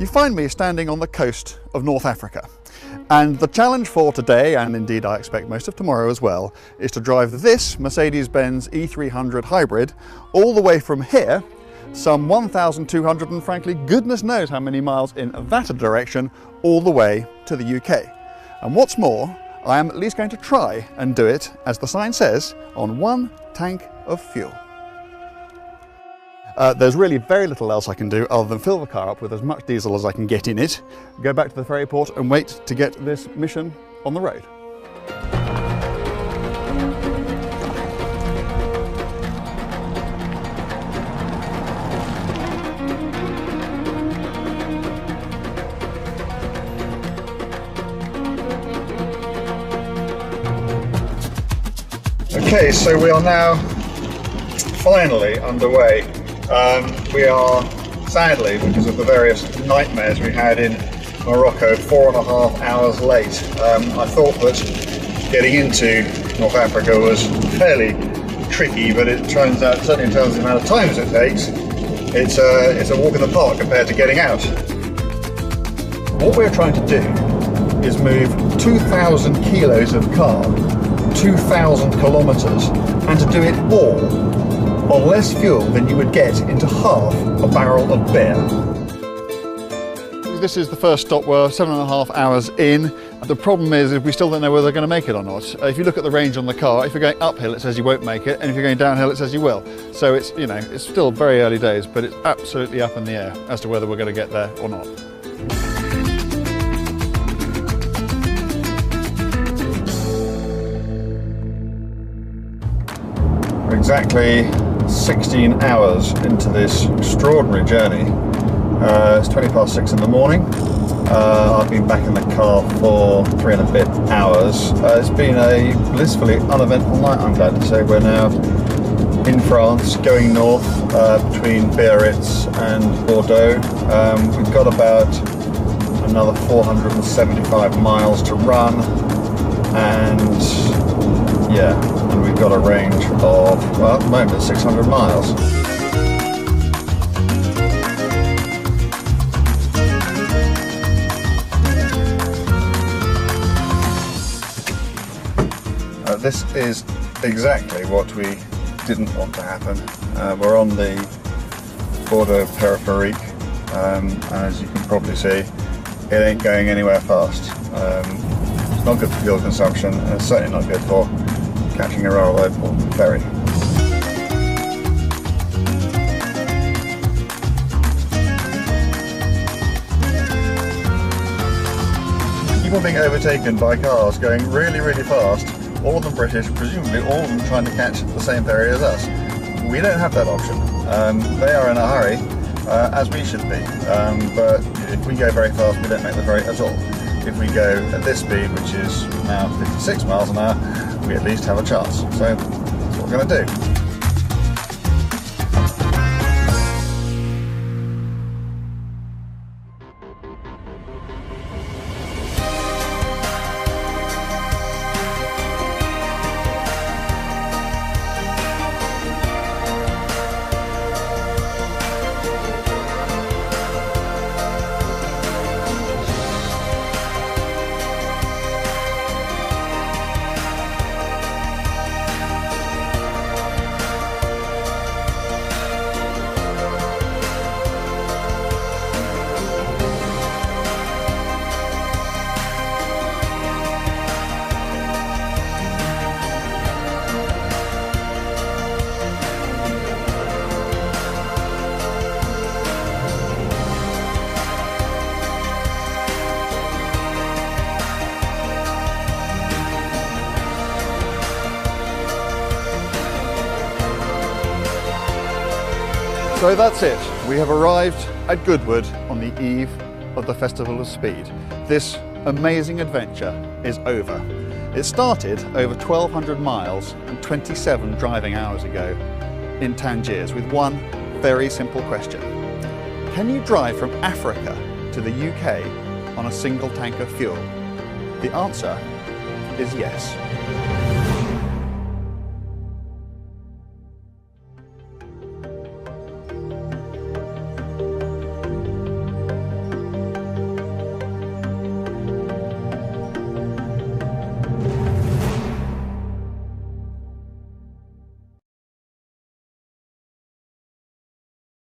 You find me standing on the coast of North Africa. And the challenge for today, and indeed I expect most of tomorrow as well, is to drive this Mercedes-Benz E300 hybrid all the way from here, some 1,200 and frankly goodness knows how many miles in that direction, all the way to the UK. And what's more, I am at least going to try and do it, as the sign says, on 1 tank of fuel. There's really very little else I can do other than fill the car up with as much diesel as I can get in it, go back to the ferry port and wait to get this mission on the road. Okay, so we are now finally underway. We are, sadly, because of the various nightmares we had in Morocco, 4.5 hours late. I thought that getting into North Africa was fairly tricky, but it turns out, certainly in terms of the amount of time it takes, it's a walk in the park compared to getting out. What we're trying to do is move 2,000 kilos of car, 2,000 kilometres, and to do it all on less fuel than you would get into half a barrel of beer. This is the first stop. We're 7.5 hours in. The problem is we still don't know whether they're going to make it or not. If you look at the range on the car, if you're going uphill it says you won't make it, and if you're going downhill it says you will. So it's, you know, it's still very early days, but it's absolutely up in the air as to whether we're going to get there or not. We're exactly 16 hours into this extraordinary journey. It's 6:20 in the morning. I've been back in the car for 3 and a bit hours. It's been a blissfully uneventful night, I'm glad to say. We're now in France, going north between Biarritz and Bordeaux. We've got about another 475 miles to run, and yeah, and we've got a range of, well, at the moment, 600 miles. This is exactly what we didn't want to happen. We're on the Bordeaux peripherique, and as you can probably see, it ain't going anywhere fast. It's not good for fuel consumption, and it's certainly not good for catching a railroad or ferry. Keep on being overtaken by cars going really, really fast, all of them British, presumably all of them trying to catch the same ferry as us. We don't have that option. They are in a hurry, as we should be, but if we go very fast we don't make the ferry at all. If we go at this speed, which is now 56 miles an hour, we at least have a chance. So that's what we're going to do. So that's it. We have arrived at Goodwood on the eve of the Festival of Speed. This amazing adventure is over. It started over 1,200 miles and 27 driving hours ago in Tangier with one very simple question. Can you drive from Africa to the UK on a single tank of fuel? The answer is yes.